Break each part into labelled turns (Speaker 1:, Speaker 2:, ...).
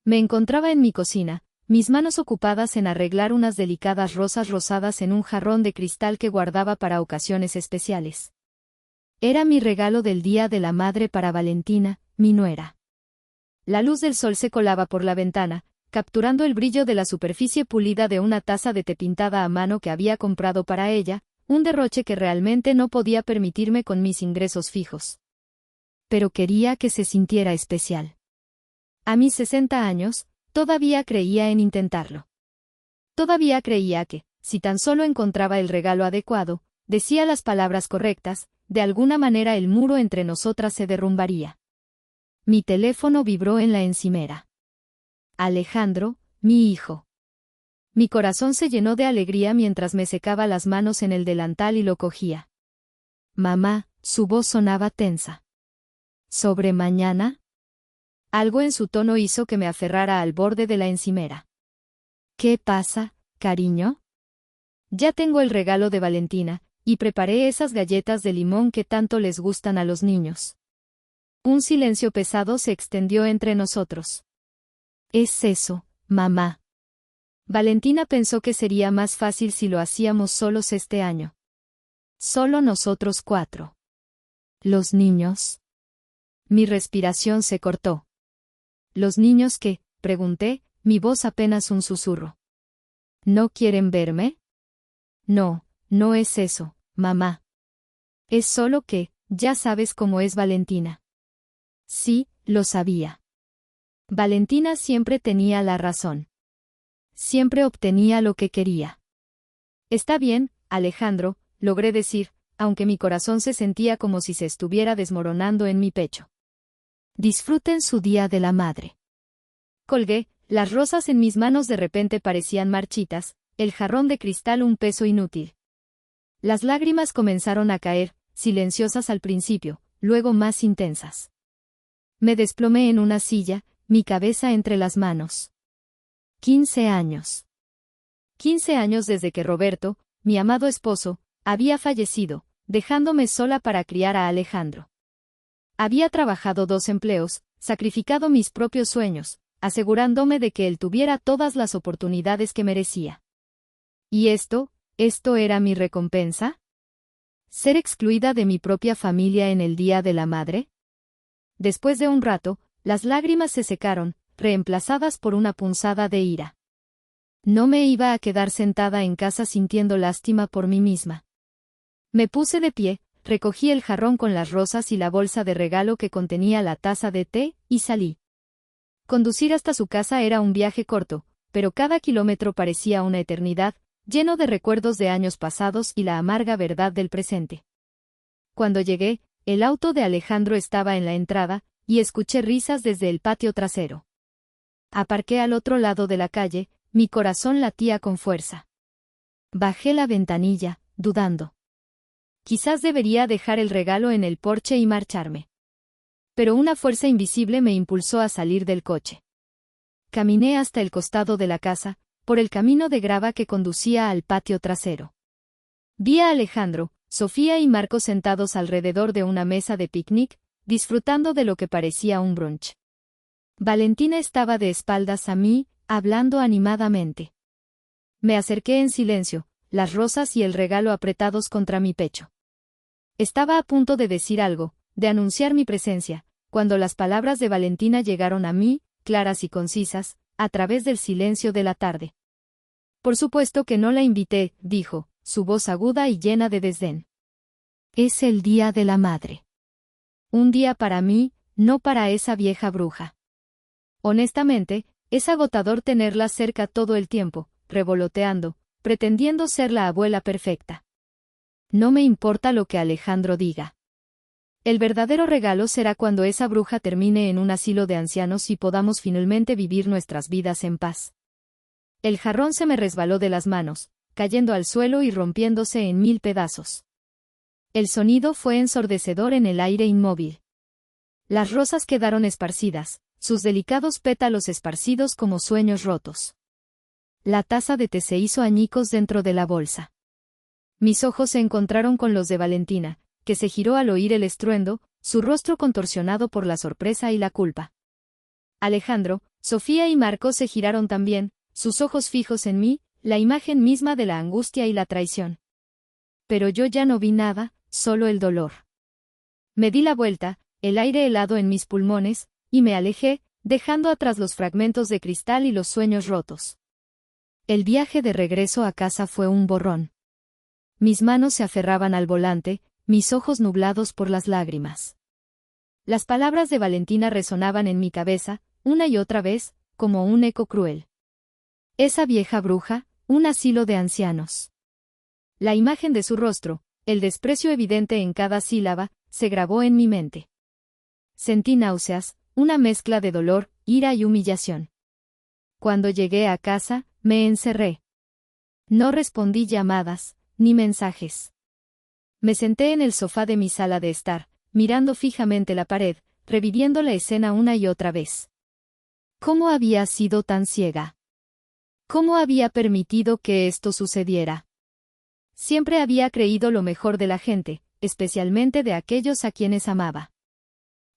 Speaker 1: Me encontraba en mi cocina, mis manos ocupadas en arreglar unas delicadas rosas rosadas en un jarrón de cristal que guardaba para ocasiones especiales. Era mi regalo del Día de la Madre para Valentina, mi nuera. La luz del sol se colaba por la ventana, capturando el brillo de la superficie pulida de una taza de té pintada a mano que había comprado para ella, un derroche que realmente no podía permitirme con mis ingresos fijos. Pero quería que se sintiera especial. A mis 60 años, todavía creía en intentarlo. Todavía creía que, si tan solo encontraba el regalo adecuado, decía las palabras correctas, de alguna manera el muro entre nosotras se derrumbaría. Mi teléfono vibró en la encimera. Alejandro, mi hijo. Mi corazón se llenó de alegría mientras me secaba las manos en el delantal y lo cogía. Mamá, su voz sonaba tensa. ¿Sobre mañana? Algo en su tono hizo que me aferrara al borde de la encimera. ¿Qué pasa, cariño? Ya tengo el regalo de Valentina, y preparé esas galletas de limón que tanto les gustan a los niños. Un silencio pesado se extendió entre nosotros. Es eso, mamá. Valentina pensó que sería más fácil si lo hacíamos solos este año. Solo nosotros 4. ¿Los niños? Mi respiración se cortó. ¿Los niños qué?, pregunté, mi voz apenas un susurro. ¿No quieren verme? No, no es eso, mamá. Es solo que, ya sabes cómo es Valentina. Sí, lo sabía. Valentina siempre tenía la razón. Siempre obtenía lo que quería. Está bien, Alejandro, logré decir, aunque mi corazón se sentía como si se estuviera desmoronando en mi pecho. Disfruten su Día de la Madre. Colgué, las rosas en mis manos de repente parecían marchitas, el jarrón de cristal un peso inútil. Las lágrimas comenzaron a caer, silenciosas al principio, luego más intensas. Me desplomé en una silla, mi cabeza entre las manos. 15 años. 15 años desde que Roberto, mi amado esposo, había fallecido, dejándome sola para criar a Alejandro. Había trabajado 2 empleos, sacrificado mis propios sueños, asegurándome de que él tuviera todas las oportunidades que merecía. ¿Y esto era mi recompensa? ¿Ser excluida de mi propia familia en el Día de la Madre? Después de un rato, las lágrimas se secaron, reemplazadas por una punzada de ira. No me iba a quedar sentada en casa sintiendo lástima por mí misma. Me puse de pie, recogí el jarrón con las rosas y la bolsa de regalo que contenía la taza de té, y salí. Conducir hasta su casa era un viaje corto, pero cada kilómetro parecía una eternidad, lleno de recuerdos de años pasados y la amarga verdad del presente. Cuando llegué, el auto de Alejandro estaba en la entrada, y escuché risas desde el patio trasero. Aparqué al otro lado de la calle, mi corazón latía con fuerza. Bajé la ventanilla, dudando. Quizás debería dejar el regalo en el porche y marcharme. Pero una fuerza invisible me impulsó a salir del coche. Caminé hasta el costado de la casa, por el camino de grava que conducía al patio trasero. Vi a Alejandro, Sofía y Marco sentados alrededor de una mesa de picnic, disfrutando de lo que parecía un brunch. Valentina estaba de espaldas a mí, hablando animadamente. Me acerqué en silencio, las rosas y el regalo apretados contra mi pecho. Estaba a punto de decir algo, de anunciar mi presencia, cuando las palabras de Valentina llegaron a mí, claras y concisas, a través del silencio de la tarde. Por supuesto que no la invité, dijo, su voz aguda y llena de desdén. Es el Día de la Madre. Un día para mí, no para esa vieja bruja. Honestamente, es agotador tenerla cerca todo el tiempo, revoloteando, pretendiendo ser la abuela perfecta. No me importa lo que Alejandro diga. El verdadero regalo será cuando esa bruja termine en un asilo de ancianos y podamos finalmente vivir nuestras vidas en paz. El jarrón se me resbaló de las manos, cayendo al suelo y rompiéndose en 1000 pedazos. El sonido fue ensordecedor en el aire inmóvil. Las rosas quedaron esparcidas, sus delicados pétalos esparcidos como sueños rotos. La taza de té se hizo añicos dentro de la bolsa. Mis ojos se encontraron con los de Valentina, que se giró al oír el estruendo, su rostro contorsionado por la sorpresa y la culpa. Alejandro, Sofía y Marcos se giraron también, sus ojos fijos en mí, la imagen misma de la angustia y la traición. Pero yo ya no vi nada, solo el dolor. Me di la vuelta, el aire helado en mis pulmones, y me alejé, dejando atrás los fragmentos de cristal y los sueños rotos. El viaje de regreso a casa fue un borrón. Mis manos se aferraban al volante, mis ojos nublados por las lágrimas. Las palabras de Valentina resonaban en mi cabeza, una y otra vez, como un eco cruel. Esa vieja bruja, un asilo de ancianos. La imagen de su rostro, el desprecio evidente en cada sílaba, se grabó en mi mente. Sentí náuseas, una mezcla de dolor, ira y humillación. Cuando llegué a casa, me encerré. No respondí llamadas, ni mensajes. Me senté en el sofá de mi sala de estar, mirando fijamente la pared, reviviendo la escena una y otra vez. ¿Cómo había sido tan ciega? ¿Cómo había permitido que esto sucediera? Siempre había creído lo mejor de la gente, especialmente de aquellos a quienes amaba.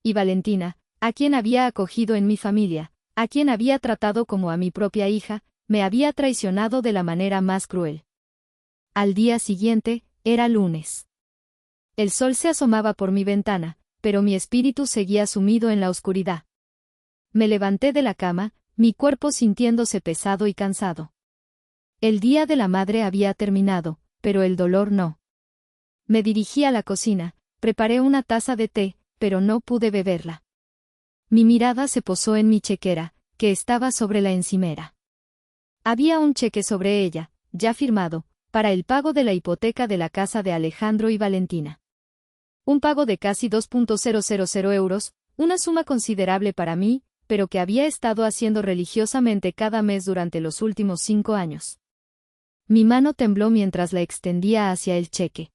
Speaker 1: Y Valentina, a quien había acogido en mi familia, a quien había tratado como a mi propia hija, me había traicionado de la manera más cruel. Al día siguiente, era lunes. El sol se asomaba por mi ventana, pero mi espíritu seguía sumido en la oscuridad. Me levanté de la cama, mi cuerpo sintiéndose pesado y cansado. El día de la madre había terminado, pero el dolor no. Me dirigí a la cocina, preparé una taza de té, pero no pude beberla. Mi mirada se posó en mi chequera, que estaba sobre la encimera. Había un cheque sobre ella, ya firmado, para el pago de la hipoteca de la casa de Alejandro y Valentina. Un pago de casi 2.000 euros, una suma considerable para mí, pero que había estado haciendo religiosamente cada mes durante los últimos 5 años. Mi mano tembló mientras la extendía hacia el cheque.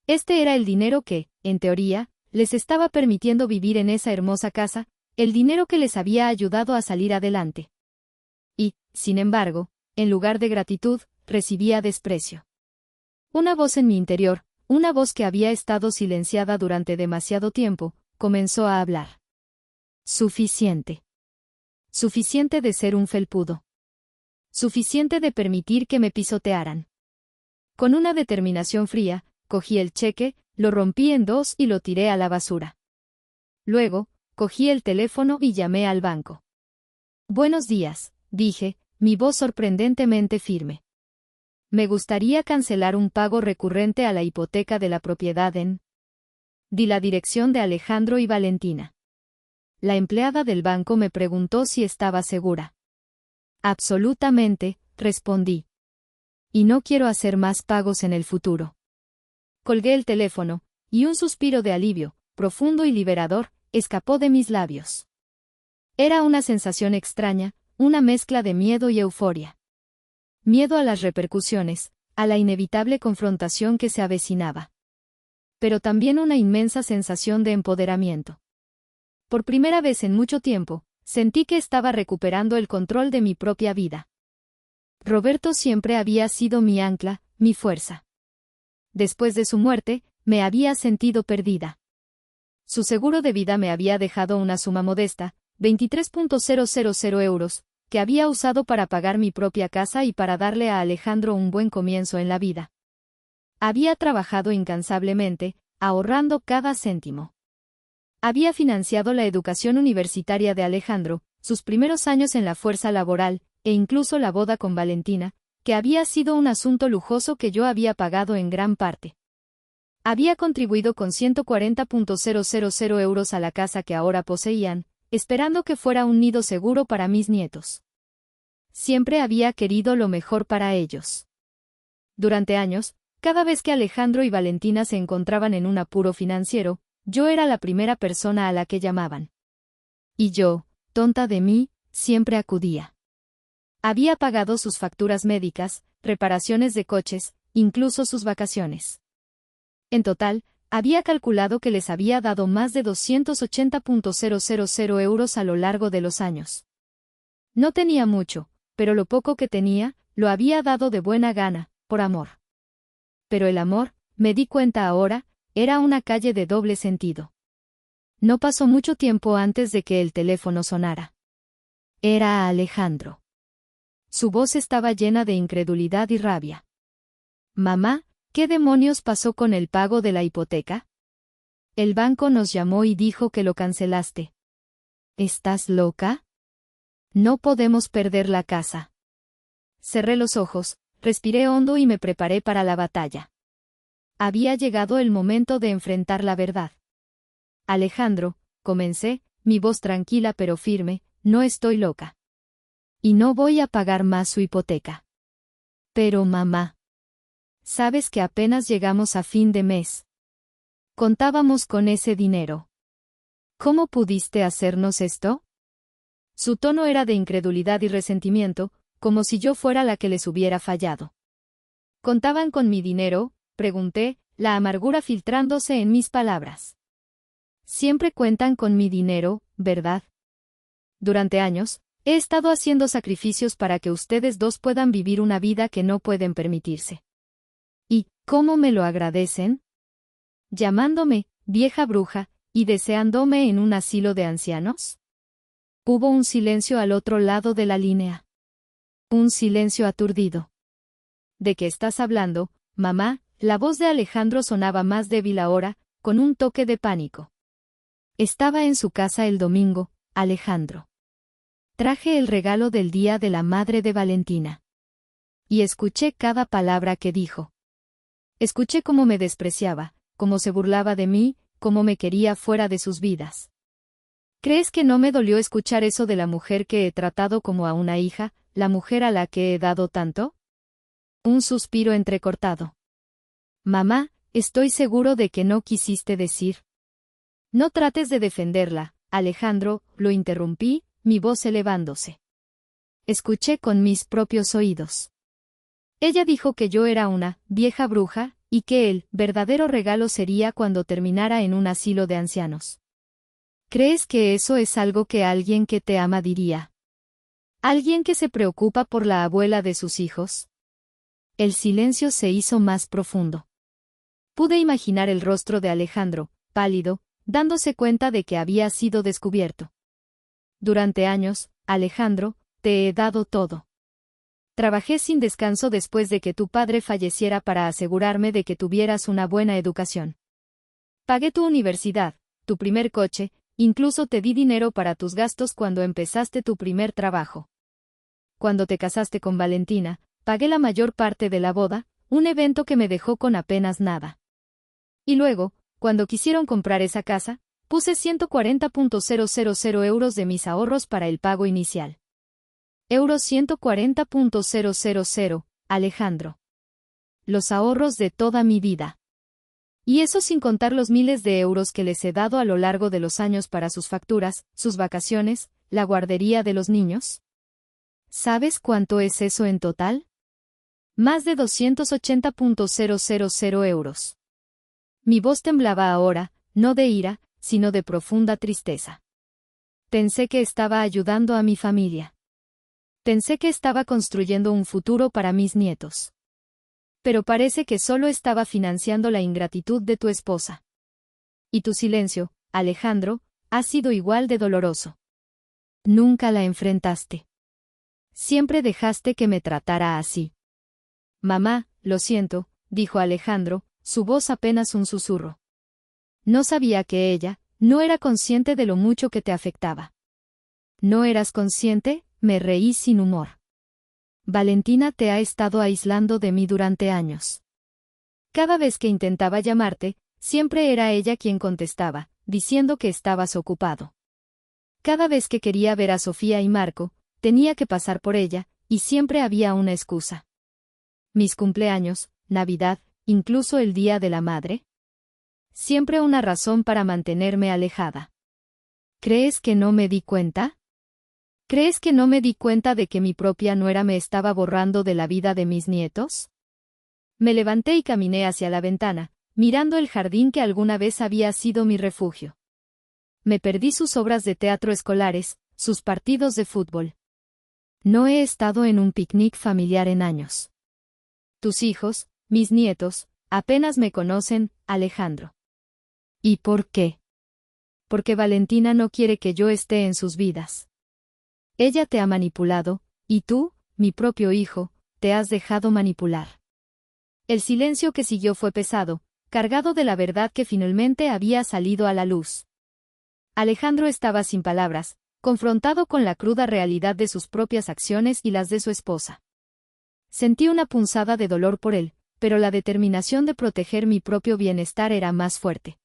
Speaker 1: Este era el dinero que, en teoría, les estaba permitiendo vivir en esa hermosa casa, el dinero que les había ayudado a salir adelante. Y, sin embargo, en lugar de gratitud, recibía desprecio. Una voz en mi interior, una voz que había estado silenciada durante demasiado tiempo, comenzó a hablar. Suficiente. Suficiente de ser un felpudo. Suficiente de permitir que me pisotearan. Con una determinación fría, cogí el cheque, lo rompí en dos y lo tiré a la basura. Luego, cogí el teléfono y llamé al banco. Buenos días, dije, mi voz sorprendentemente firme. Me gustaría cancelar un pago recurrente a la hipoteca de la propiedad en... Di la dirección de Alejandro y Valentina. La empleada del banco me preguntó si estaba segura. Absolutamente, respondí. Y no quiero hacer más pagos en el futuro. Colgué el teléfono, y un suspiro de alivio, profundo y liberador, escapó de mis labios. Era una sensación extraña, una mezcla de miedo y euforia. Miedo a las repercusiones, a la inevitable confrontación que se avecinaba. Pero también una inmensa sensación de empoderamiento. Por primera vez en mucho tiempo, sentí que estaba recuperando el control de mi propia vida. Roberto siempre había sido mi ancla, mi fuerza. Después de su muerte, me había sentido perdida. Su seguro de vida me había dejado una suma modesta, 23.000 euros, que había usado para pagar mi propia casa y para darle a Alejandro un buen comienzo en la vida. Había trabajado incansablemente, ahorrando cada céntimo. Había financiado la educación universitaria de Alejandro, sus primeros años en la fuerza laboral, e incluso la boda con Valentina, que había sido un asunto lujoso que yo había pagado en gran parte. Había contribuido con 140.000 euros a la casa que ahora poseían, esperando que fuera un nido seguro para mis nietos. Siempre había querido lo mejor para ellos. Durante años, cada vez que Alejandro y Valentina se encontraban en un apuro financiero, yo era la primera persona a la que llamaban. Y yo, tonta de mí, siempre acudía. Había pagado sus facturas médicas, reparaciones de coches, incluso sus vacaciones. En total, había calculado que les había dado más de 280.000 euros a lo largo de los años. No tenía mucho, pero lo poco que tenía, lo había dado de buena gana, por amor. Pero el amor, me di cuenta ahora, era una calle de doble sentido. No pasó mucho tiempo antes de que el teléfono sonara. Era a Alejandro. Su voz estaba llena de incredulidad y rabia. Mamá, ¿qué demonios pasó con el pago de la hipoteca? El banco nos llamó y dijo que lo cancelaste. ¿Estás loca? No podemos perder la casa. Cerré los ojos, respiré hondo y me preparé para la batalla. Había llegado el momento de enfrentar la verdad. Alejandro, comencé, mi voz tranquila pero firme, no estoy loca. Y no voy a pagar más su hipoteca. Pero mamá. Sabes que apenas llegamos a fin de mes. Contábamos con ese dinero. ¿Cómo pudiste hacernos esto? Su tono era de incredulidad y resentimiento, como si yo fuera la que les hubiera fallado. ¿Contaban con mi dinero?, pregunté, la amargura filtrándose en mis palabras. Siempre cuentan con mi dinero, ¿verdad? Durante años, he estado haciendo sacrificios para que ustedes dos puedan vivir una vida que no pueden permitirse. ¿Y cómo me lo agradecen? Llamándome vieja bruja y deseándome en un asilo de ancianos. Hubo un silencio al otro lado de la línea. Un silencio aturdido. ¿De qué estás hablando, mamá? La voz de Alejandro sonaba más débil ahora, con un toque de pánico. Estaba en su casa el domingo, Alejandro. Traje el regalo del Día de la Madre de Valentina. Y escuché cada palabra que dijo. Escuché cómo me despreciaba, cómo se burlaba de mí, cómo me quería fuera de sus vidas. ¿Crees que no me dolió escuchar eso de la mujer que he tratado como a una hija, la mujer a la que he dado tanto? Un suspiro entrecortado. Mamá, estoy seguro de que no quisiste decir. No trates de defenderla, Alejandro, lo interrumpí, mi voz elevándose. Escuché con mis propios oídos. Ella dijo que yo era una vieja bruja, y que el verdadero regalo sería cuando terminara en un asilo de ancianos. ¿Crees que eso es algo que alguien que te ama diría? ¿Alguien que se preocupa por la abuela de sus hijos? El silencio se hizo más profundo. Pude imaginar el rostro de Alejandro, pálido, dándose cuenta de que había sido descubierto. Durante años, Alejandro, te he dado todo. Trabajé sin descanso después de que tu padre falleciera para asegurarme de que tuvieras una buena educación. Pagué tu universidad, tu primer coche, incluso te di dinero para tus gastos cuando empezaste tu primer trabajo. Cuando te casaste con Valentina, pagué la mayor parte de la boda, un evento que me dejó con apenas nada. Y luego, cuando quisieron comprar esa casa, puse 140.000 euros de mis ahorros para el pago inicial. Euros 140.000, Alejandro. Los ahorros de toda mi vida. Y eso sin contar los miles de euros que les he dado a lo largo de los años para sus facturas, sus vacaciones, la guardería de los niños. ¿Sabes cuánto es eso en total? Más de 280.000 euros. Mi voz temblaba ahora, no de ira, sino de profunda tristeza. Pensé que estaba ayudando a mi familia. Pensé que estaba construyendo un futuro para mis nietos. Pero parece que solo estaba financiando la ingratitud de tu esposa. Y tu silencio, Alejandro, ha sido igual de doloroso. Nunca la enfrentaste. Siempre dejaste que me tratara así. Mamá, lo siento, dijo Alejandro, su voz apenas un susurro. No sabía que ella, no era consciente de lo mucho que te afectaba. ¿No eras consciente? Me reí sin humor. Valentina te ha estado aislando de mí durante años. Cada vez que intentaba llamarte, siempre era ella quien contestaba, diciendo que estabas ocupado. Cada vez que quería ver a Sofía y Marco, tenía que pasar por ella, y siempre había una excusa. Mis cumpleaños, Navidad, incluso el Día de la Madre. Siempre una razón para mantenerme alejada. ¿Crees que no me di cuenta? ¿Crees que no me di cuenta de que mi propia nuera me estaba borrando de la vida de mis nietos? Me levanté y caminé hacia la ventana, mirando el jardín que alguna vez había sido mi refugio. Me perdí sus obras de teatro escolares, sus partidos de fútbol. No he estado en un picnic familiar en años. Tus hijos, mis nietos, apenas me conocen, Alejandro. ¿Y por qué? Porque Valentina no quiere que yo esté en sus vidas. Ella te ha manipulado, y tú, mi propio hijo, te has dejado manipular. El silencio que siguió fue pesado, cargado de la verdad que finalmente había salido a la luz. Alejandro estaba sin palabras, confrontado con la cruda realidad de sus propias acciones y las de su esposa. Sentí una punzada de dolor por él, pero la determinación de proteger mi propio bienestar era más fuerte.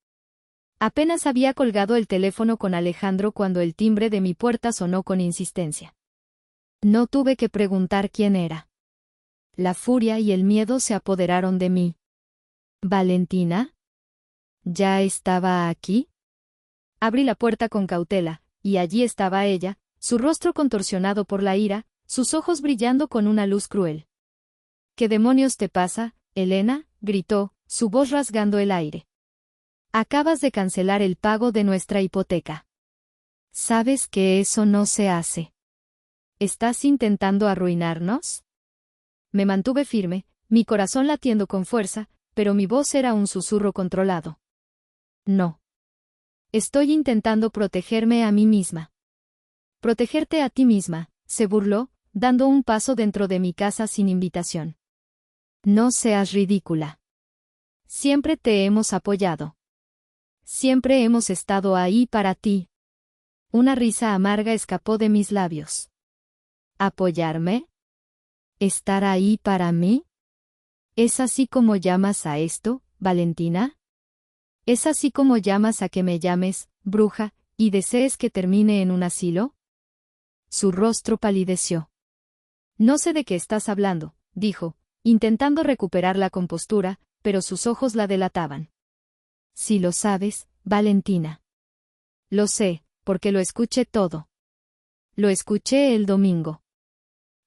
Speaker 1: Apenas había colgado el teléfono con Alejandro cuando el timbre de mi puerta sonó con insistencia. No tuve que preguntar quién era. La furia y el miedo se apoderaron de mí. ¿Valentina? ¿Ya estaba aquí? Abrí la puerta con cautela, y allí estaba ella, su rostro contorsionado por la ira, sus ojos brillando con una luz cruel. ¿Qué demonios te pasa, Elena?, gritó, su voz rasgando el aire. Acabas de cancelar el pago de nuestra hipoteca. Sabes que eso no se hace. ¿Estás intentando arruinarnos? Me mantuve firme, mi corazón latiendo con fuerza, pero mi voz era un susurro controlado. No. Estoy intentando protegerme a mí misma. Protegerte a ti misma, se burló, dando un paso dentro de mi casa sin invitación. No seas ridícula. Siempre te hemos apoyado. Siempre hemos estado ahí para ti. Una risa amarga escapó de mis labios. ¿Apoyarme? ¿Estar ahí para mí? ¿Es así como llamas a esto, Valentina? ¿Es así como llamas a que me llames, bruja, y desees que termine en un asilo? Su rostro palideció. No sé de qué estás hablando, dijo, intentando recuperar la compostura, pero sus ojos la delataban. Si lo sabes, Valentina. Lo sé, porque lo escuché todo. Lo escuché el domingo.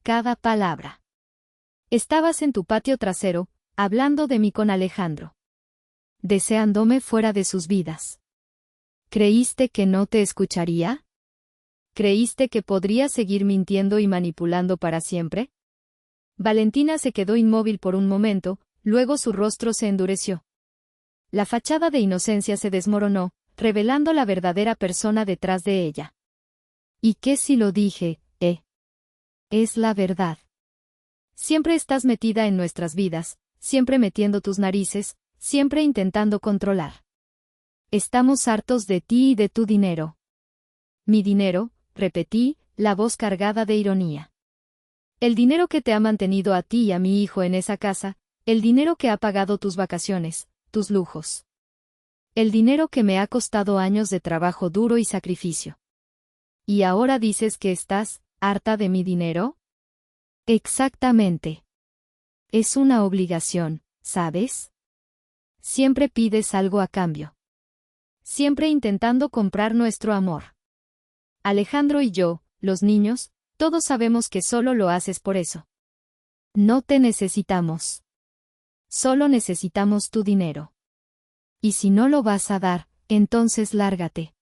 Speaker 1: Cada palabra. Estabas en tu patio trasero, hablando de mí con Alejandro. Deseándome fuera de sus vidas. ¿Creíste que no te escucharía? ¿Creíste que podría seguir mintiendo y manipulando para siempre? Valentina se quedó inmóvil por un momento, luego su rostro se endureció. La fachada de inocencia se desmoronó, revelando la verdadera persona detrás de ella. ¿Y qué si lo dije, Es la verdad. Siempre estás metida en nuestras vidas, siempre metiendo tus narices, siempre intentando controlar. Estamos hartos de ti y de tu dinero. Mi dinero, repetí, la voz cargada de ironía. El dinero que te ha mantenido a ti y a mi hijo en esa casa, el dinero que ha pagado tus vacaciones, tus lujos. El dinero que me ha costado años de trabajo duro y sacrificio. ¿Y ahora dices que estás harta de mi dinero? Exactamente. Es una obligación, ¿sabes? Siempre pides algo a cambio. Siempre intentando comprar nuestro amor. Alejandro y yo, los niños, todos sabemos que solo lo haces por eso. No te necesitamos. Solo necesitamos tu dinero. Y si no lo vas a dar, entonces lárgate.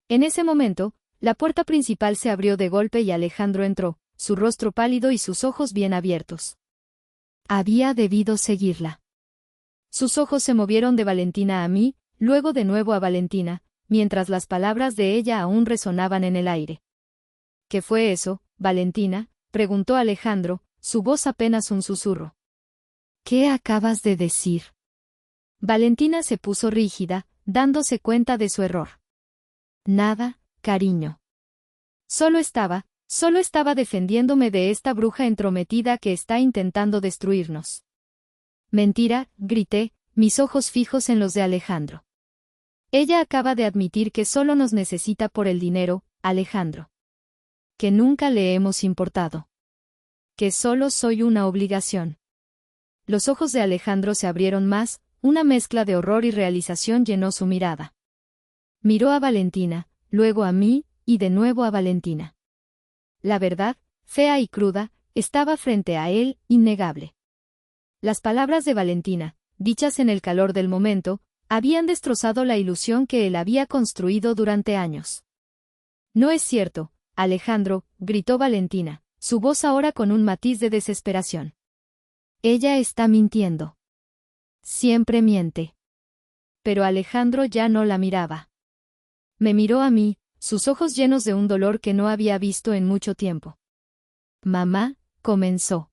Speaker 1: En ese momento, la puerta principal se abrió de golpe y Alejandro entró, su rostro pálido y sus ojos bien abiertos. Había debido seguirla. Sus ojos se movieron de Valentina a mí, luego de nuevo a Valentina, mientras las palabras de ella aún resonaban en el aire. ¿Qué fue eso, Valentina?, preguntó Alejandro, su voz apenas un susurro. ¿Qué acabas de decir? Valentina se puso rígida, dándose cuenta de su error. Nada, cariño. Solo estaba defendiéndome de esta bruja entrometida que está intentando destruirnos. Mentira, grité, mis ojos fijos en los de Alejandro. Ella acaba de admitir que solo nos necesita por el dinero, Alejandro. Que nunca le hemos importado. Que solo soy una obligación. Los ojos de Alejandro se abrieron más, una mezcla de horror y realización llenó su mirada. Miró a Valentina, luego a mí, y de nuevo a Valentina. La verdad, fea y cruda, estaba frente a él, innegable. Las palabras de Valentina, dichas en el calor del momento, habían destrozado la ilusión que él había construido durante años. No es cierto, Alejandro, gritó Valentina, su voz ahora con un matiz de desesperación. Ella está mintiendo. Siempre miente. Pero Alejandro ya no la miraba. Me miró a mí, sus ojos llenos de un dolor que no había visto en mucho tiempo. Mamá, comenzó.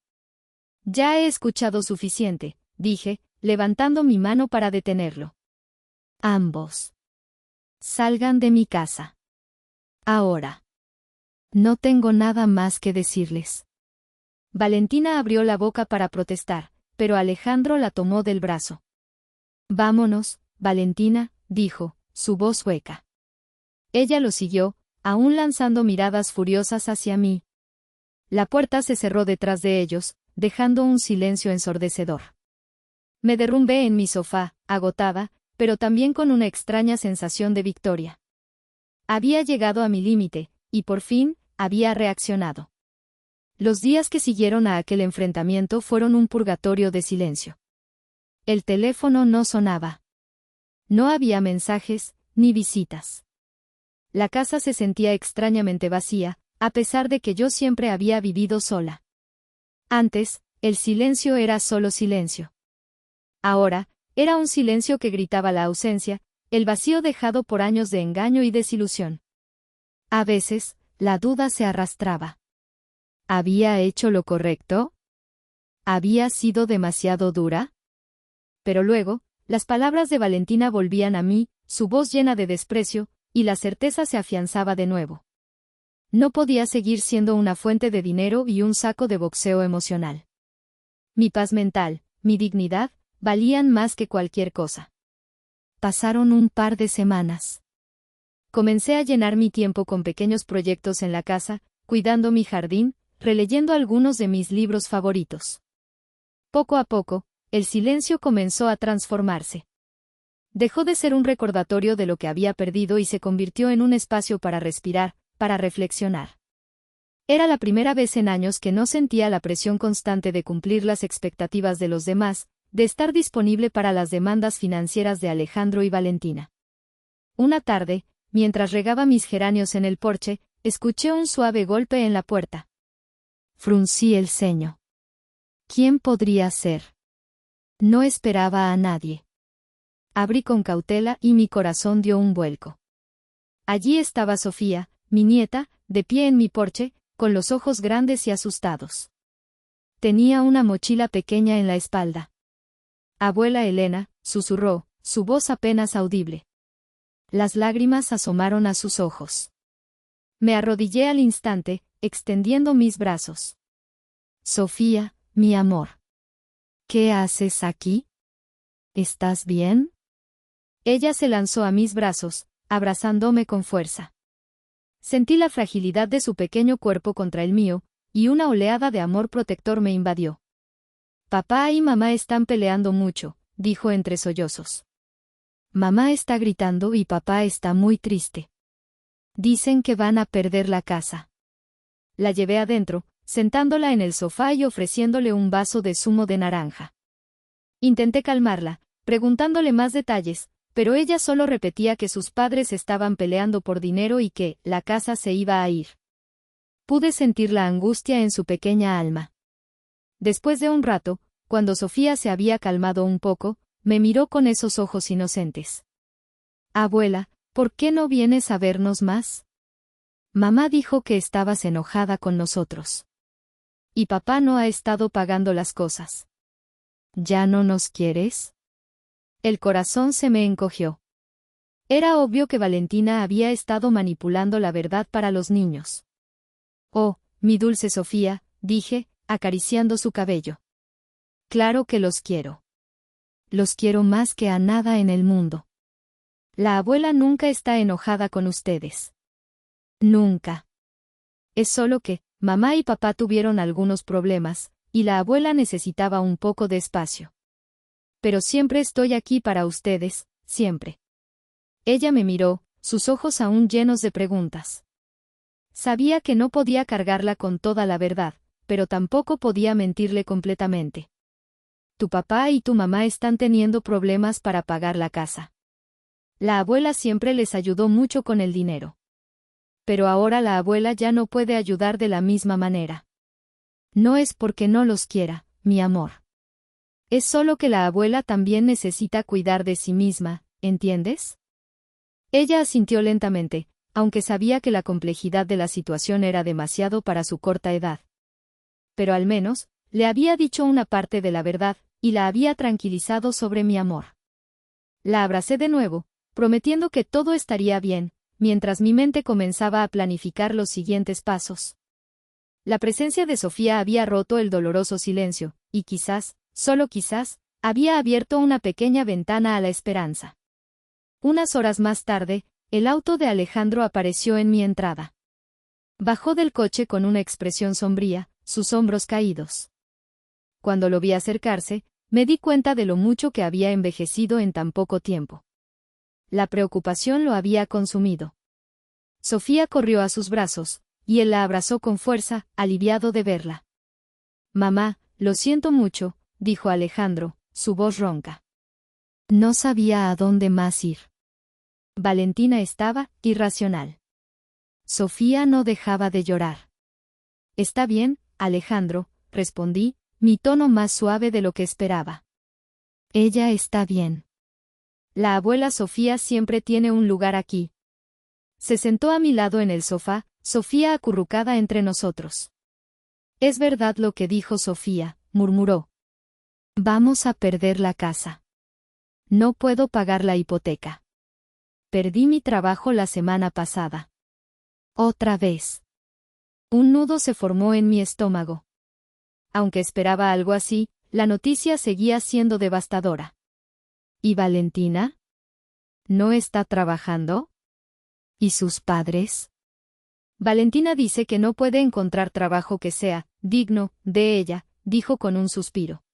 Speaker 1: Ya he escuchado suficiente, dije, levantando mi mano para detenerlo. Ambos. Salgan de mi casa. Ahora. No tengo nada más que decirles. Valentina abrió la boca para protestar, pero Alejandro la tomó del brazo. Vámonos, Valentina, dijo, su voz hueca. Ella lo siguió, aún lanzando miradas furiosas hacia mí. La puerta se cerró detrás de ellos, dejando un silencio ensordecedor. Me derrumbé en mi sofá, agotada, pero también con una extraña sensación de victoria. Había llegado a mi límite, y por fin, había reaccionado. Los días que siguieron a aquel enfrentamiento fueron un purgatorio de silencio. El teléfono no sonaba. No había mensajes, ni visitas. La casa se sentía extrañamente vacía, a pesar de que yo siempre había vivido sola. Antes, el silencio era solo silencio. Ahora, era un silencio que gritaba la ausencia, el vacío dejado por años de engaño y desilusión. A veces, la duda se arrastraba. ¿Había hecho lo correcto? ¿Había sido demasiado dura? Pero luego, las palabras de Valentina volvían a mí, su voz llena de desprecio, y la certeza se afianzaba de nuevo. No podía seguir siendo una fuente de dinero y un saco de boxeo emocional. Mi paz mental, mi dignidad, valían más que cualquier cosa. Pasaron un par de semanas. Comencé a llenar mi tiempo con pequeños proyectos en la casa, cuidando mi jardín, releyendo algunos de mis libros favoritos. Poco a poco, el silencio comenzó a transformarse. Dejó de ser un recordatorio de lo que había perdido y se convirtió en un espacio para respirar, para reflexionar. Era la primera vez en años que no sentía la presión constante de cumplir las expectativas de los demás, de estar disponible para las demandas financieras de Alejandro y Valentina. Una tarde, mientras regaba mis geranios en el porche, escuché un suave golpe en la puerta. Fruncí el ceño. ¿Quién podría ser? No esperaba a nadie. Abrí con cautela y mi corazón dio un vuelco. Allí estaba Sofía, mi nieta, de pie en mi porche, con los ojos grandes y asustados. Tenía una mochila pequeña en la espalda. Abuela Elena, susurró, su voz apenas audible. Las lágrimas asomaron a sus ojos. Me arrodillé al instante, extendiendo mis brazos. Sofía, mi amor. ¿Qué haces aquí? ¿Estás bien? Ella se lanzó a mis brazos, abrazándome con fuerza. Sentí la fragilidad de su pequeño cuerpo contra el mío, y una oleada de amor protector me invadió. Papá y mamá están peleando mucho, dijo entre sollozos. Mamá está gritando y papá está muy triste. Dicen que van a perder la casa. La llevé adentro, sentándola en el sofá y ofreciéndole un vaso de zumo de naranja. Intenté calmarla, preguntándole más detalles, pero ella solo repetía que sus padres estaban peleando por dinero y que la casa se iba a ir. Pude sentir la angustia en su pequeña alma. Después de un rato, cuando Sofía se había calmado un poco, me miró con esos ojos inocentes. Abuela, ¿por qué no vienes a vernos más? Mamá dijo que estabas enojada con nosotros. Y papá no ha estado pagando las cosas. ¿Ya no nos quieres? El corazón se me encogió. Era obvio que Valentina había estado manipulando la verdad para los niños. Oh, mi dulce Sofía, dije, acariciando su cabello. Claro que los quiero. Los quiero más que a nada en el mundo. La abuela nunca está enojada con ustedes. Nunca. Es solo que, mamá y papá tuvieron algunos problemas, y la abuela necesitaba un poco de espacio. Pero siempre estoy aquí para ustedes, siempre. Ella me miró, sus ojos aún llenos de preguntas. Sabía que no podía cargarla con toda la verdad, pero tampoco podía mentirle completamente. Tu papá y tu mamá están teniendo problemas para pagar la casa. La abuela siempre les ayudó mucho con el dinero. Pero ahora la abuela ya no puede ayudar de la misma manera. No es porque no los quiera, mi amor. Es solo que la abuela también necesita cuidar de sí misma, ¿entiendes? Ella asintió lentamente, aunque sabía que la complejidad de la situación era demasiado para su corta edad. Pero al menos, le había dicho una parte de la verdad, y la había tranquilizado sobre mi amor. La abracé de nuevo, prometiendo que todo estaría bien, mientras mi mente comenzaba a planificar los siguientes pasos. La presencia de Sofía había roto el doloroso silencio, y quizás, solo quizás, había abierto una pequeña ventana a la esperanza. Unas horas más tarde, el auto de Alejandro apareció en mi entrada. Bajó del coche con una expresión sombría, sus hombros caídos. Cuando lo vi acercarse, me di cuenta de lo mucho que había envejecido en tan poco tiempo. La preocupación lo había consumido. Sofía corrió a sus brazos, y él la abrazó con fuerza, aliviado de verla. «Mamá, lo siento mucho», dijo Alejandro, su voz ronca. No sabía a dónde más ir. Valentina estaba irracional. Sofía no dejaba de llorar. «Está bien, Alejandro», respondí, mi tono más suave de lo que esperaba. «Ella está bien. La abuela Sofía siempre tiene un lugar aquí». Se sentó a mi lado en el sofá, Sofía acurrucada entre nosotros. «Es verdad lo que dijo Sofía», murmuró. «Vamos a perder la casa. No puedo pagar la hipoteca. Perdí mi trabajo la semana pasada. Otra vez». Un nudo se formó en mi estómago. Aunque esperaba algo así, la noticia seguía siendo devastadora. ¿Y Valentina? ¿No está trabajando? ¿Y sus padres? Valentina dice que no puede encontrar trabajo que sea digno de ella, dijo con un suspiro.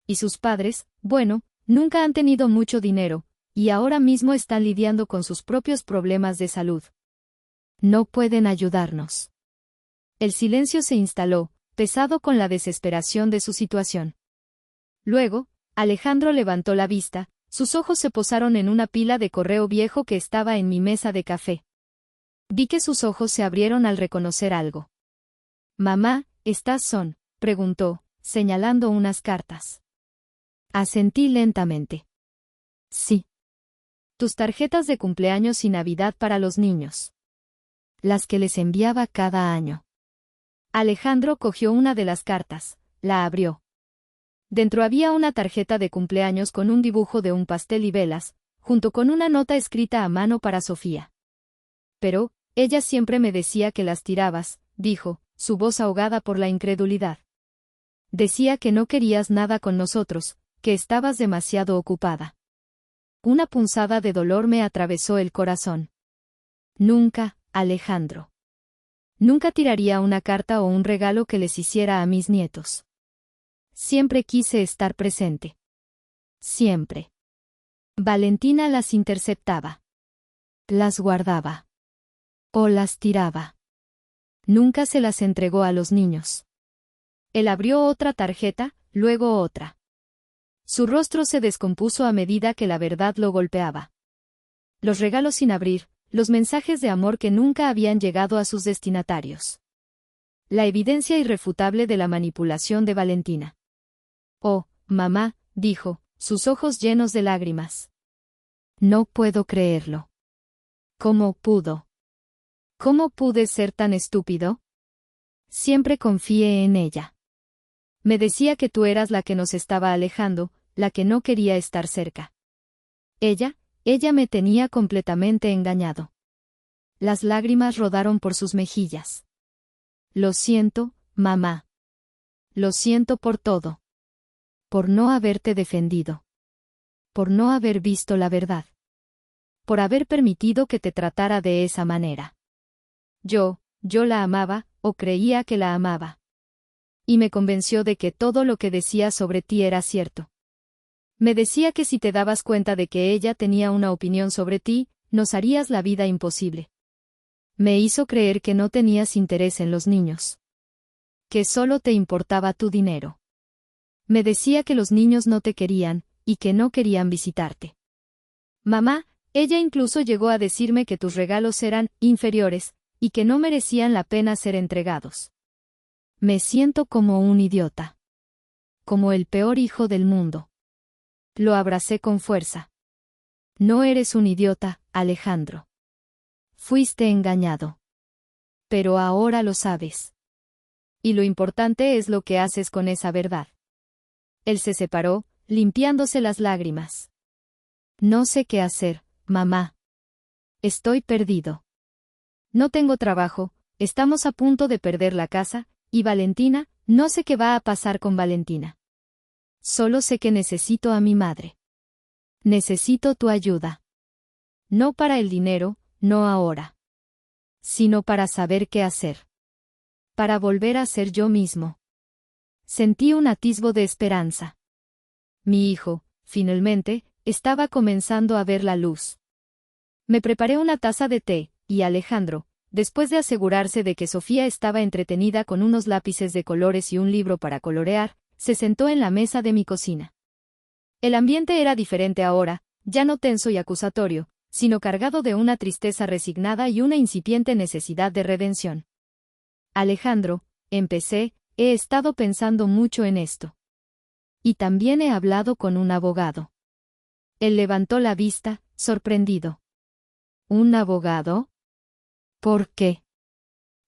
Speaker 1: Y sus padres, bueno, nunca han tenido mucho dinero, y ahora mismo están lidiando con sus propios problemas de salud. No pueden ayudarnos. El silencio se instaló, pesado con la desesperación de su situación. Luego, Alejandro levantó la vista, sus ojos se posaron en una pila de correo viejo que estaba en mi mesa de café. Vi que sus ojos se abrieron al reconocer algo. «Mamá, ¿estas son?», preguntó, señalando unas cartas. Asentí lentamente. «Sí. Tus tarjetas de cumpleaños y Navidad para los niños. Las que les enviaba cada año». Alejandro cogió una de las cartas, la abrió. Dentro había una tarjeta de cumpleaños con un dibujo de un pastel y velas, junto con una nota escrita a mano para Sofía. «Pero, ella siempre me decía que las tirabas», dijo, su voz ahogada por la incredulidad. «Decía que no querías nada con nosotros, que estabas demasiado ocupada». Una punzada de dolor me atravesó el corazón. «Nunca, Alejandro. Nunca tiraría una carta o un regalo que les hiciera a mis nietos. Siempre quise estar presente. Siempre». Valentina las interceptaba. Las guardaba. O las tiraba. Nunca se las entregó a los niños. Él abrió otra tarjeta, luego otra. Su rostro se descompuso a medida que la verdad lo golpeaba. Los regalos sin abrir, los mensajes de amor que nunca habían llegado a sus destinatarios. La evidencia irrefutable de la manipulación de Valentina. «Oh, mamá», dijo, sus ojos llenos de lágrimas. «No puedo creerlo. ¿Cómo pudo? ¿Cómo pude ser tan estúpido? Siempre confié en ella. Me decía que tú eras la que nos estaba alejando, la que no quería estar cerca. Ella me tenía completamente engañado». Las lágrimas rodaron por sus mejillas. «Lo siento, mamá. Lo siento por todo. Por no haberte defendido. Por no haber visto la verdad. Por haber permitido que te tratara de esa manera. Yo la amaba, o creía que la amaba. Y me convenció de que todo lo que decía sobre ti era cierto. Me decía que si te dabas cuenta de que ella tenía una opinión sobre ti, nos harías la vida imposible. Me hizo creer que no tenías interés en los niños. Que solo te importaba tu dinero. Me decía que los niños no te querían, y que no querían visitarte. Mamá, ella incluso llegó a decirme que tus regalos eran inferiores, y que no merecían la pena ser entregados. Me siento como un idiota. Como el peor hijo del mundo». Lo abracé con fuerza. «No eres un idiota, Alejandro. Fuiste engañado. Pero ahora lo sabes. Y lo importante es lo que haces con esa verdad. Él se separó, limpiándose las lágrimas. No sé qué hacer, mamá. Estoy perdido. No tengo trabajo, estamos a punto de perder la casa, y Valentina, no sé qué va a pasar con Valentina. Solo sé que necesito a mi madre. Necesito tu ayuda. No para el dinero, no ahora. Sino para saber qué hacer. Para volver a ser yo mismo. Sentí un atisbo de esperanza. Mi hijo, finalmente, estaba comenzando a ver la luz. Me preparé una taza de té, y Alejandro, después de asegurarse de que Sofía estaba entretenida con unos lápices de colores y un libro para colorear, se sentó en la mesa de mi cocina. El ambiente era diferente ahora, ya no tenso y acusatorio, sino cargado de una tristeza resignada y una incipiente necesidad de redención. Alejandro, empecé, he estado pensando mucho en esto. Y también he hablado con un abogado. Él levantó la vista, sorprendido. ¿Un abogado? ¿Por qué?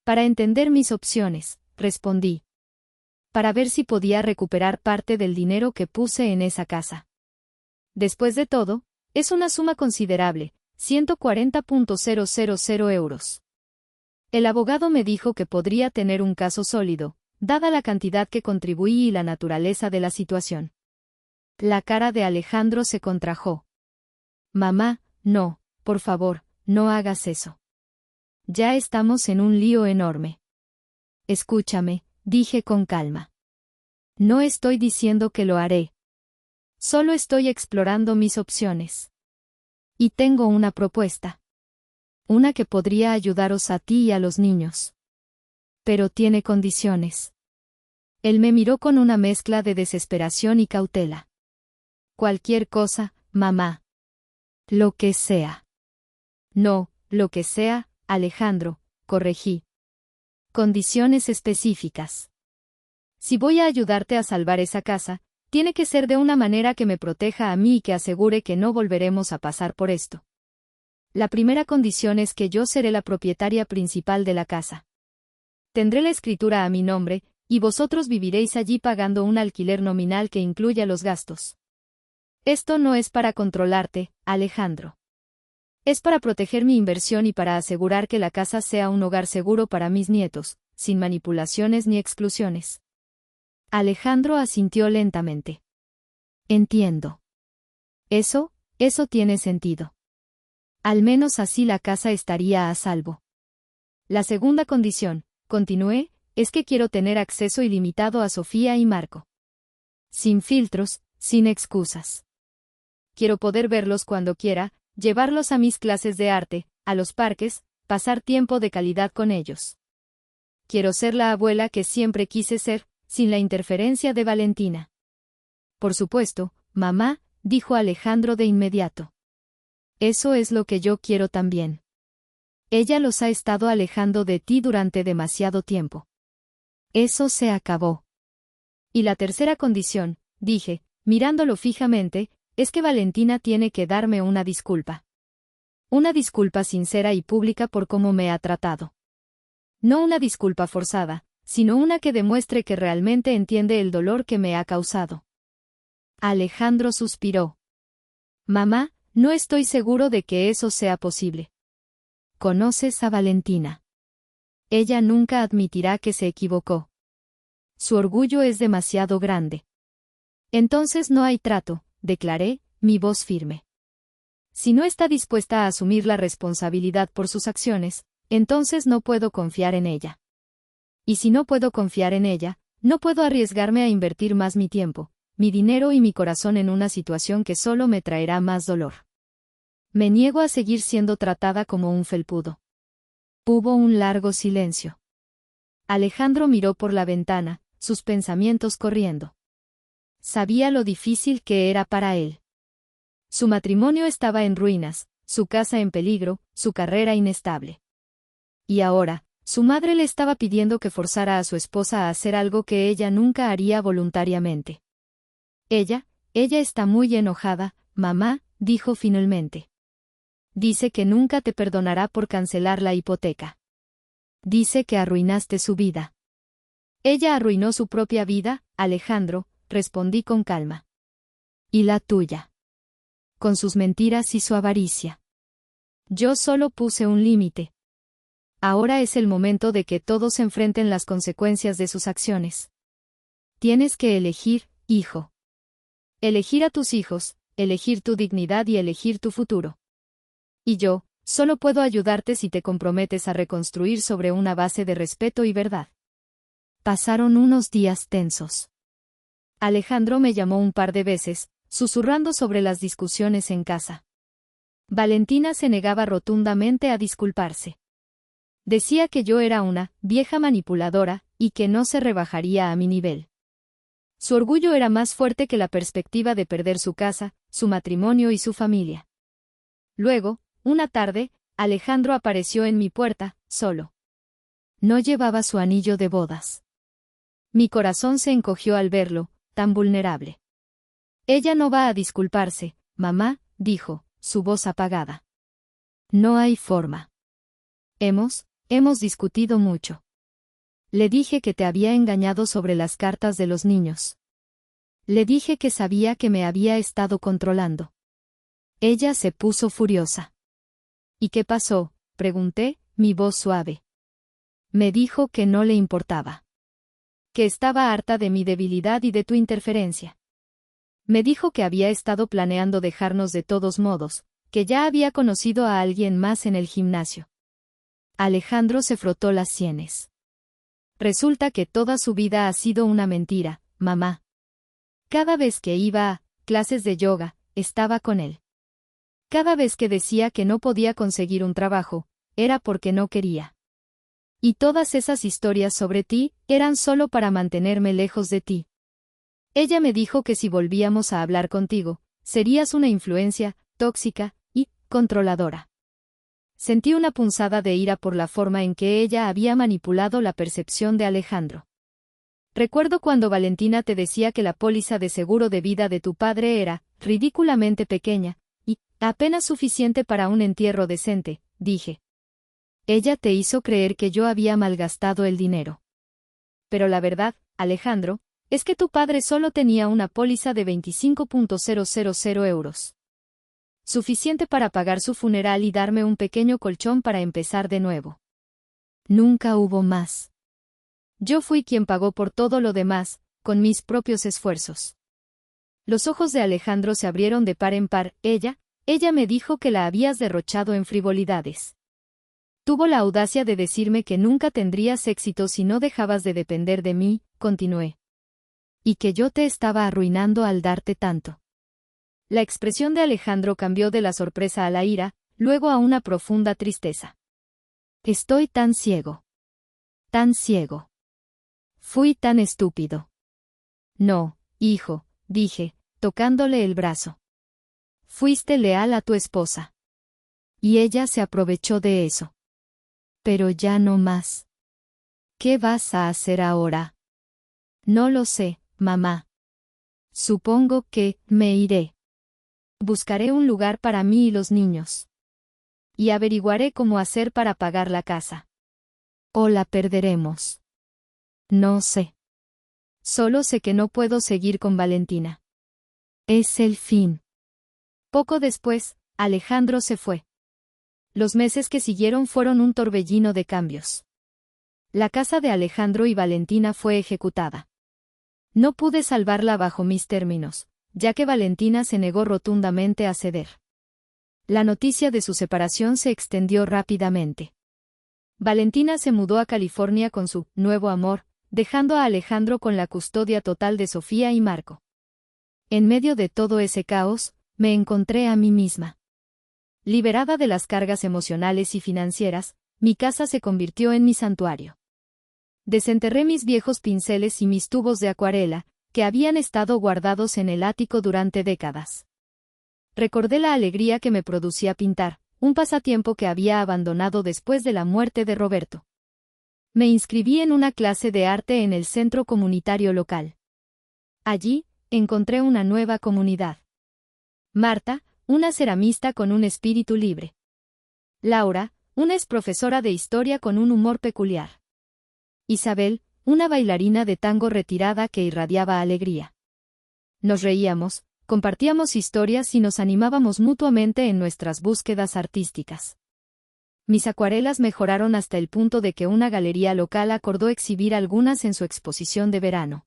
Speaker 1: Para entender mis opciones, respondí. Para ver si podía recuperar parte del dinero que puse en esa casa. Después de todo, es una suma considerable, 140.000 euros. El abogado me dijo que podría tener un caso sólido, dada la cantidad que contribuí y la naturaleza de la situación. La cara de Alejandro se contrajo. Mamá, no, por favor, no hagas eso. Ya estamos en un lío enorme. Escúchame, dije con calma. No estoy diciendo que lo haré. Solo estoy explorando mis opciones. Y tengo una propuesta. Una que podría ayudaros a ti y a los niños. Pero tiene condiciones. Él me miró con una mezcla de desesperación y cautela. Cualquier cosa, mamá. Lo que sea. No, lo que sea, Alejandro, corregí. Condiciones específicas. Si voy a ayudarte a salvar esa casa, tiene que ser de una manera que me proteja a mí y que asegure que no volveremos a pasar por esto. La primera condición es que yo seré la propietaria principal de la casa. Tendré la escritura a mi nombre, y vosotros viviréis allí pagando un alquiler nominal que incluya los gastos. Esto no es para controlarte, Alejandro. Es para proteger mi inversión y para asegurar que la casa sea un hogar seguro para mis nietos, sin manipulaciones ni exclusiones. Alejandro asintió lentamente. Entiendo. Eso tiene sentido. Al menos así la casa estaría a salvo. La segunda condición, continué, es que quiero tener acceso ilimitado a Sofía y Marco. Sin filtros, sin excusas. Quiero poder verlos cuando quiera, llevarlos a mis clases de arte, a los parques, pasar tiempo de calidad con ellos. Quiero ser la abuela que siempre quise ser, sin la interferencia de Valentina. Por supuesto, mamá, dijo Alejandro de inmediato. Eso es lo que yo quiero también. Ella los ha estado alejando de ti durante demasiado tiempo. Eso se acabó. Y la tercera condición, dije, mirándolo fijamente, es que Valentina tiene que darme una disculpa. Una disculpa sincera y pública por cómo me ha tratado. No una disculpa forzada, sino una que demuestre que realmente entiende el dolor que me ha causado. Alejandro suspiró. Mamá, no estoy seguro de que eso sea posible. ¿Conoces a Valentina? Ella nunca admitirá que se equivocó. Su orgullo es demasiado grande. Entonces no hay trato, declaré, mi voz firme. Si no está dispuesta a asumir la responsabilidad por sus acciones, entonces no puedo confiar en ella. Y si no puedo confiar en ella, no puedo arriesgarme a invertir más mi tiempo, mi dinero y mi corazón en una situación que solo me traerá más dolor. Me niego a seguir siendo tratada como un felpudo. Hubo un largo silencio. Alejandro miró por la ventana, sus pensamientos corriendo. Sabía lo difícil que era para él. Su matrimonio estaba en ruinas, su casa en peligro, su carrera inestable. Y ahora, su madre le estaba pidiendo que forzara a su esposa a hacer algo que ella nunca haría voluntariamente. Ella está muy enojada, mamá, dijo finalmente. dice que nunca te perdonará por cancelar la hipoteca. Dice que arruinaste su vida. Ella arruinó su propia vida, Alejandro, respondí con calma. ¿Y la tuya? Con sus mentiras y su avaricia. Yo solo puse un límite. Ahora es el momento de que todos enfrenten las consecuencias de sus acciones. Tienes que elegir, hijo. Elegir a tus hijos, elegir tu dignidad y elegir tu futuro. Y yo, solo puedo ayudarte si te comprometes a reconstruir sobre una base de respeto y verdad. Pasaron unos días tensos. Alejandro me llamó un par de veces, susurrando sobre las discusiones en casa. Valentina se negaba rotundamente a disculparse. Decía que yo era una vieja manipuladora y que no se rebajaría a mi nivel. Su orgullo era más fuerte que la perspectiva de perder su casa, su matrimonio y su familia. Luego, una tarde, Alejandro apareció en mi puerta, solo. No llevaba su anillo de bodas. Mi corazón se encogió al verlo, tan vulnerable. Ella no va a disculparse, mamá, dijo, su voz apagada. No hay forma. Hemos discutido mucho. Le dije que te había engañado sobre las cartas de los niños. Le dije que sabía que me había estado controlando. Ella se puso furiosa. ¿Y qué pasó?, pregunté, mi voz suave. Me dijo que no le importaba. Que estaba harta de mi debilidad y de tu interferencia. Me dijo que había estado planeando dejarnos de todos modos, que ya había conocido a alguien más en el gimnasio. Alejandro se frotó las sienes. Resulta que toda su vida ha sido una mentira, mamá. Cada vez que iba a clases de yoga, estaba con él. Cada vez que decía que no podía conseguir un trabajo, era porque no quería. Y todas esas historias sobre ti, eran solo para mantenerme lejos de ti. Ella me dijo que si volvíamos a hablar contigo, serías una influencia, tóxica y controladora. Sentí una punzada de ira por la forma en que ella había manipulado la percepción de Alejandro. Recuerdo cuando Valentina te decía que la póliza de seguro de vida de tu padre era ridículamente pequeña, y apenas suficiente para un entierro decente, dije. Ella te hizo creer que yo había malgastado el dinero. Pero la verdad, Alejandro, es que tu padre solo tenía una póliza de 25.000 euros. Suficiente para pagar su funeral y darme un pequeño colchón para empezar de nuevo. Nunca hubo más. Yo fui quien pagó por todo lo demás, con mis propios esfuerzos. Los ojos de Alejandro se abrieron de par en par. Ella me dijo que la habías derrochado en frivolidades. Tuvo la audacia de decirme que nunca tendrías éxito si no dejabas de depender de mí, continué. Y que yo te estaba arruinando al darte tanto. La expresión de Alejandro cambió de la sorpresa a la ira, luego a una profunda tristeza. Estoy tan ciego. Tan ciego. Fui tan estúpido. No, hijo, dije, tocándole el brazo. Fuiste leal a tu esposa. Y ella se aprovechó de eso. Pero ya no más. ¿Qué vas a hacer ahora? No lo sé, mamá. Supongo que me iré. Buscaré un lugar para mí y los niños. Y averiguaré cómo hacer para pagar la casa. O la perderemos. No sé. Solo sé que no puedo seguir con Valentina. Es el fin. Poco después, Alejandro se fue. Los meses que siguieron fueron un torbellino de cambios. La casa de Alejandro y Valentina fue ejecutada. No pude salvarla bajo mis términos, ya que Valentina se negó rotundamente a ceder. La noticia de su separación se extendió rápidamente. Valentina se mudó a California con su nuevo amor, dejando a Alejandro con la custodia total de Sofía y Marco. En medio de todo ese caos, me encontré a mí misma. Liberada de las cargas emocionales y financieras, mi casa se convirtió en mi santuario. Desenterré mis viejos pinceles y mis tubos de acuarela, que habían estado guardados en el ático durante décadas. Recordé la alegría que me producía pintar, un pasatiempo que había abandonado después de la muerte de Roberto. Me inscribí en una clase de arte en el centro comunitario local. Allí, encontré una nueva comunidad. Marta, una ceramista con un espíritu libre. Laura, una es profesora de historia con un humor peculiar. Isabel, una bailarina de tango retirada que irradiaba alegría. Nos reíamos, compartíamos historias y nos animábamos mutuamente en nuestras búsquedas artísticas. Mis acuarelas mejoraron hasta el punto de que una galería local acordó exhibir algunas en su exposición de verano.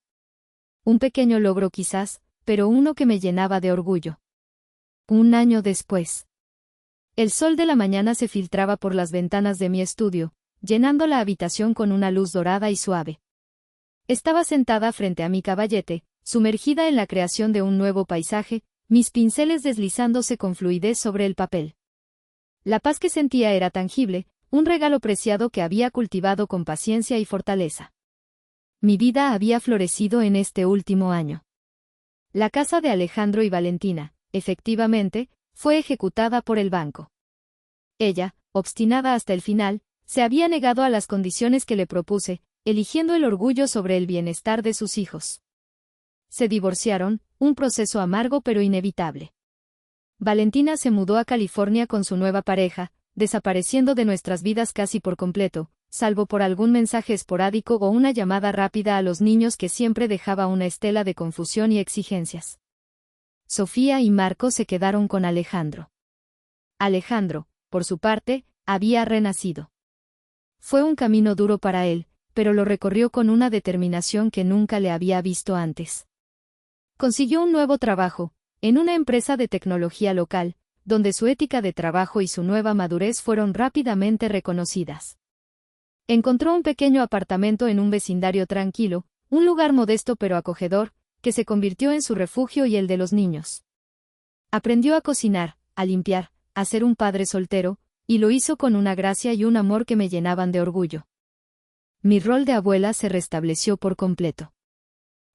Speaker 1: Un pequeño logro quizás, pero uno que me llenaba de orgullo. Un año después. El sol de la mañana se filtraba por las ventanas de mi estudio, llenando la habitación con una luz dorada y suave. Estaba sentada frente a mi caballete, sumergida en la creación de un nuevo paisaje, mis pinceles deslizándose con fluidez sobre el papel. La paz que sentía era tangible, un regalo preciado que había cultivado con paciencia y fortaleza. Mi vida había florecido en este último año. La casa de Alejandro y Valentina, efectivamente, fue ejecutada por el banco. Ella, obstinada hasta el final, se había negado a las condiciones que le propuse, eligiendo el orgullo sobre el bienestar de sus hijos. Se divorciaron, un proceso amargo pero inevitable. Valentina se mudó a California con su nueva pareja, desapareciendo de nuestras vidas casi por completo, salvo por algún mensaje esporádico o una llamada rápida a los niños que siempre dejaba una estela de confusión y exigencias. Sofía y Marco se quedaron con Alejandro. Alejandro, por su parte, había renacido. Fue un camino duro para él, pero lo recorrió con una determinación que nunca le había visto antes. Consiguió un nuevo trabajo, en una empresa de tecnología local, donde su ética de trabajo y su nueva madurez fueron rápidamente reconocidas. Encontró un pequeño apartamento en un vecindario tranquilo, un lugar modesto pero acogedor, que se convirtió en su refugio y el de los niños. Aprendió a cocinar, a limpiar, a ser un padre soltero, y lo hizo con una gracia y un amor que me llenaban de orgullo. Mi rol de abuela se restableció por completo.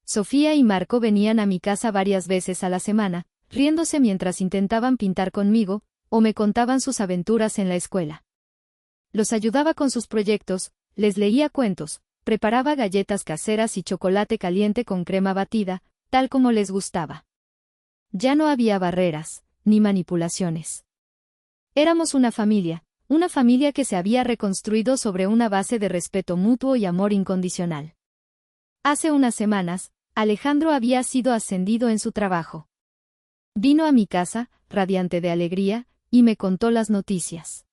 Speaker 1: Sofía y Marco venían a mi casa varias veces a la semana, riéndose mientras intentaban pintar conmigo, o me contaban sus aventuras en la escuela. Los ayudaba con sus proyectos, les leía cuentos, preparaba galletas caseras y chocolate caliente con crema batida, tal como les gustaba. Ya no había barreras, ni manipulaciones. Éramos una familia que se había reconstruido sobre una base de respeto mutuo y amor incondicional. Hace unas semanas, Alejandro había sido ascendido en su trabajo. Vino a mi casa, radiante de alegría, y me contó las noticias.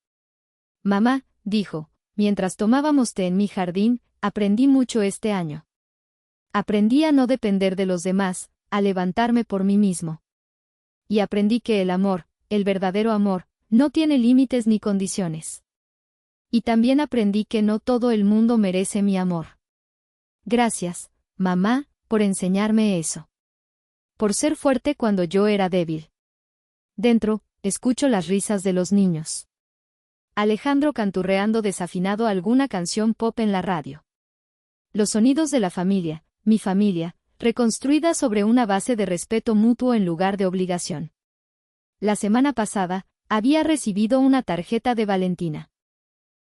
Speaker 1: Mamá, dijo, mientras tomábamos té en mi jardín, aprendí mucho este año. Aprendí a no depender de los demás, a levantarme por mí mismo. Y aprendí que el amor, el verdadero amor, no tiene límites ni condiciones. Y también aprendí que no todo el mundo merece mi amor. Gracias, mamá, por enseñarme eso. Por ser fuerte cuando yo era débil. Dentro, escucho las risas de los niños. Alejandro canturreando desafinado alguna canción pop en la radio. Los sonidos de la familia, mi familia, reconstruida sobre una base de respeto mutuo en lugar de obligación. La semana pasada, había recibido una tarjeta de Valentina.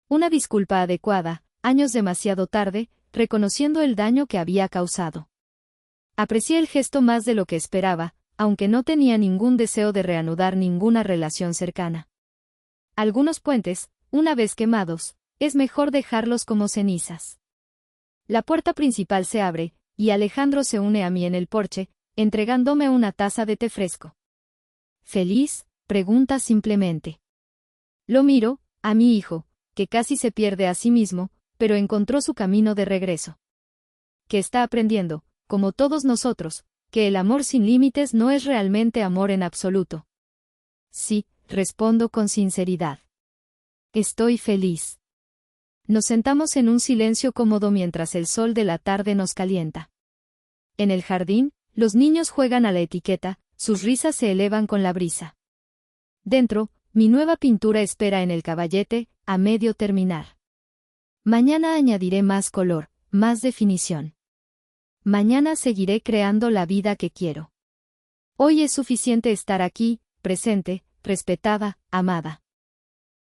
Speaker 1: Una disculpa adecuada, años demasiado tarde, reconociendo el daño que había causado. Aprecié el gesto más de lo que esperaba, aunque no tenía ningún deseo de reanudar ninguna relación cercana. Algunos puentes, una vez quemados, es mejor dejarlos como cenizas. La puerta principal se abre, y Alejandro se une a mí en el porche, entregándome una taza de té fresco. ¿Feliz?, pregunta simplemente. Lo miro, a mi hijo, que casi se pierde a sí mismo, pero encontró su camino de regreso. Que está aprendiendo, como todos nosotros, que el amor sin límites no es realmente amor en absoluto. Sí, respondo con sinceridad. Estoy feliz. Nos sentamos en un silencio cómodo mientras el sol de la tarde nos calienta. En el jardín, los niños juegan a la etiqueta, sus risas se elevan con la brisa. Dentro, mi nueva pintura espera en el caballete, a medio terminar. Mañana añadiré más color, más definición. Mañana seguiré creando la vida que quiero. Hoy es suficiente estar aquí, presente, respetada, amada.